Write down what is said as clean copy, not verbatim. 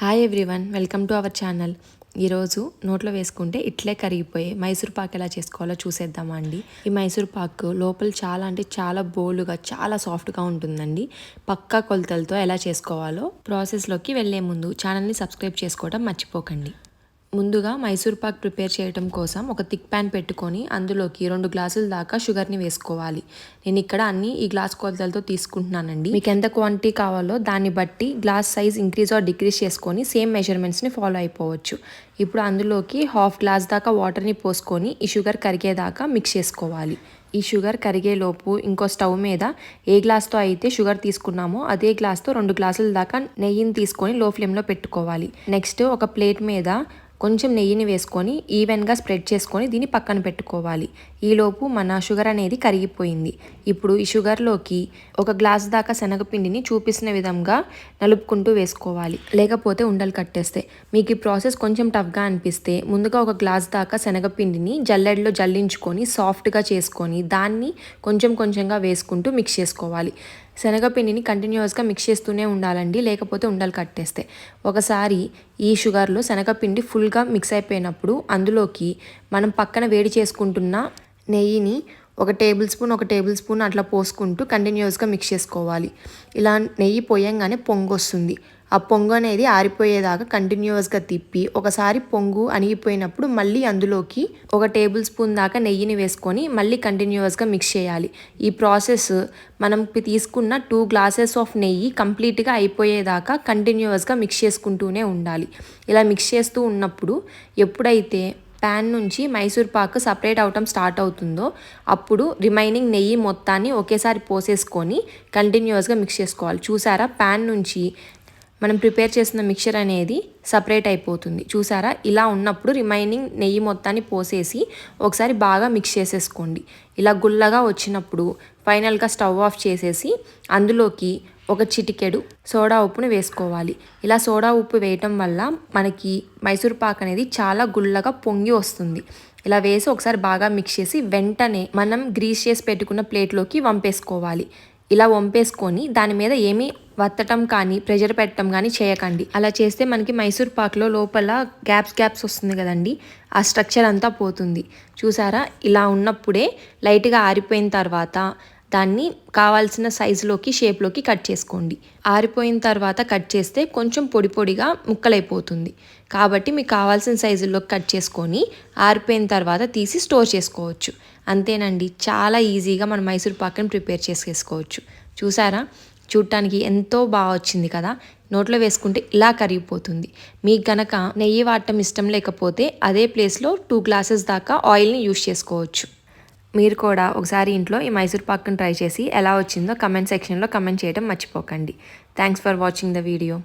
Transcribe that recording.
Hi everyone, welcome to our channel. ఈరోజు నోట్లో వేసుకుంటే ఇట్లే కరిగిపోయే మైసూర్ పాక్ ఎలా చేసుకోవాలో చూసేద్దామా అండి. ఈ మైసూర్ పాక్ లోపల చాలా అంటే చాలా బోలుగా చాలా సాఫ్ట్గా ఉంటుందండి. పక్కా కొలతలతో ఎలా చేసుకోవాలో ప్రాసెస్లోకి వెళ్ళే ముందు ఛానల్ని సబ్స్క్రైబ్ చేసుకోవడం మర్చిపోకండి. ముందుగా మైసూర్ పాక్ ప్రిపేర్ చేయడం కోసం ఒక థిక్ ప్యాన్ పెట్టుకొని అందులోకి 2 గ్లాసుల దాకా షుగర్ని వేసుకోవాలి. నేను ఇక్కడ అన్ని ఈ గ్లాస్ కొలతలతో తీసుకుంటున్నానండి. మీకు ఎంత క్వాంటిటీ కావాలో దాన్ని బట్టి glass size increase or decrease చేసుకొని సేమ్ మెజర్మెంట్స్ని ఫాలో అయిపోవచ్చు. ఇప్పుడు అందులోకి 1/2 గ్లాస్ దాకా వాటర్ని పోసుకొని ఈ షుగర్ కరిగేదాకా మిక్స్ చేసుకోవాలి. ఈ షుగర్ కరిగేలోపు ఇంకో స్టవ్ మీద ఏ గ్లాస్తో అయితే షుగర్ తీసుకున్నామో అదే గ్లాస్తో 2 గ్లాసుల దాకా నెయ్యిని తీసుకొని లో ఫ్లేమ్లో పెట్టుకోవాలి. నెక్స్ట్ ఒక ప్లేట్ మీద కొంచెం నెయ్యిని వేసుకొని ఈవెన్గా స్ప్రెడ్ చేసుకొని దీన్ని పక్కన పెట్టుకోవాలి. ఈలోపు మన షుగర్ అనేది కరిగిపోయింది. ఇప్పుడు ఈ షుగర్లోకి 1 గ్లాస్ దాకా శనగపిండిని చూపిస్తున్న విధంగా నలుపుకుంటూ వేసుకోవాలి, లేకపోతే ఉండలు కట్టేస్తే. మీకు ఈ ప్రాసెస్ కొంచెం టఫ్గా అనిపిస్తే ముందుగా 1 గ్లాస్ దాకా శనగపిండిని జల్లెడలో జల్లించుకొని సాఫ్ట్గా చేసుకొని దాన్ని కొంచెం కొంచెంగా వేసుకుంటూ మిక్స్ చేసుకోవాలి. శనగపిండిని కంటిన్యూస్గా మిక్స్ చేస్తూనే ఉండాలండి, లేకపోతే ఉండలు కట్టేస్తే. ఒకసారి ఈ షుగర్లో శనగపిండి ఫుల్గా మిక్స్ అయిపోయినప్పుడు అందులోకి మనం పక్కన వేడి చేసుకుంటున్న నెయ్యిని 1 టేబుల్ స్పూన్ అట్లా పోసుకుంటూ కంటిన్యూస్గా మిక్స్ చేసుకోవాలి. ఇలా నెయ్యి పోయంగానే పొంగు వస్తుంది. ఆ పొంగు అనేది ఆరిపోయేదాకా కంటిన్యూస్గా తిప్పి ఒకసారి పొంగు అణిగిపోయినప్పుడు మళ్ళీ అందులోకి 1 టేబుల్ స్పూన్ దాకా నెయ్యిని వేసుకొని మళ్ళీ కంటిన్యూస్గా మిక్స్ చేయాలి. ఈ ప్రాసెస్ మనం తీసుకున్న 2 గ్లాసెస్ ఆఫ్ నెయ్యి కంప్లీట్గా అయిపోయేదాకా కంటిన్యూస్గా మిక్స్ చేసుకుంటూనే ఉండాలి. ఇలా మిక్స్ చేస్తూ ఉన్నప్పుడు ఎప్పుడైతే ప్యాన్ నుంచి మైసూర్ పాక్ సపరేట్ అవటం స్టార్ట్ అవుతుందో అప్పుడు రిమైనింగ్ నెయ్యి మొత్తాన్ని ఒకేసారి పోసేసుకొని కంటిన్యూస్గా మిక్స్ చేసుకోవాలి. చూసారా, ప్యాన్ నుంచి మనం ప్రిపేర్ చేసిన మిక్చర్ అనేది సపరేట్ అయిపోతుంది. చూసారా, ఇలా ఉన్నప్పుడు రిమైనింగ్ నెయ్యి మొత్తాన్ని పోసేసి ఒకసారి బాగా మిక్స్ చేసేసుకోండి. ఇలా గుల్లగా వచ్చినప్పుడు ఫైనల్గా స్టవ్ ఆఫ్ చేసేసి అందులోకి 1 చిటికెడు సోడా ఉప్పుని వేసుకోవాలి. ఇలా సోడా ఉప్పు వేయటం వల్ల మనకి మైసూర్ పాక్ అనేది చాలా గుల్లగా పొంగి వస్తుంది. ఇలా వేసి ఒకసారి బాగా మిక్స్ చేసి వెంటనే మనం గ్రీస్ చేసి పెట్టుకున్న ప్లేట్లోకి వంపేసుకోవాలి. ఇలా వంపేసుకొని దాని మీద ఏమీ వత్తటం కానీ ప్రెషర్ పెట్టడం కానీ చేయకండి. అలా చేస్తే మనకి మైసూర్ పాక్లో లోపల గ్యాప్స్ వస్తుంది కదండి, ఆ స్ట్రక్చర్ అంతా పోతుంది. చూసారా, ఇలా ఉన్నప్పుడే లైట్గా ఆరిపోయిన తర్వాత దాన్ని కావాల్సిన సైజులోకి షేప్లోకి కట్ చేసుకోండి. ఆరిపోయిన తర్వాత కట్ చేస్తే కొంచెం పొడి పొడిగా ముక్కలైపోతుంది. కాబట్టి మీకు కావాల్సిన సైజుల్లోకి కట్ చేసుకొని ఆరిపోయిన తర్వాత తీసి స్టోర్ చేసుకోవచ్చు. అంతేనండి, చాలా ఈజీగా మనం మైసూర్ పాక్ని ప్రిపేర్ చేసేసుకోవచ్చు. చూసారా, చూడటానికి ఎంతో బాగా వచ్చింది కదా. నోట్లో వేసుకుంటే ఇలా కరిగిపోతుంది. మీకు గనక నెయ్యి వాడటం ఇష్టం లేకపోతే అదే ప్లేస్లో 2 గ్లాసెస్ దాకా ఆయిల్ని యూస్ చేసుకోవచ్చు. మీరు కూడా ఒకసారి ఇంట్లో ఈ మైసూర్ పాక్ని ట్రై చేసి ఎలా వచ్చిందో కమెంట్ సెక్షన్లో కమెంట్ చేయడం మర్చిపోకండి. Thanks for watching the video.